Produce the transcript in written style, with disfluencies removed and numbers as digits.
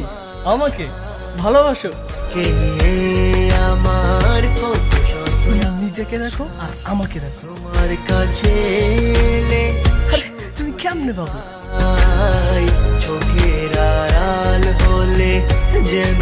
তুমি আমাকে ভালোবাসো? কে নিয়ে আমার কত শত তুমি নিজেকে দেখো আর আমাকে দেখো। তোমার কাছে এলে আরে তুমি কেমনে পাবো? চোখের আড়াল হলে যেন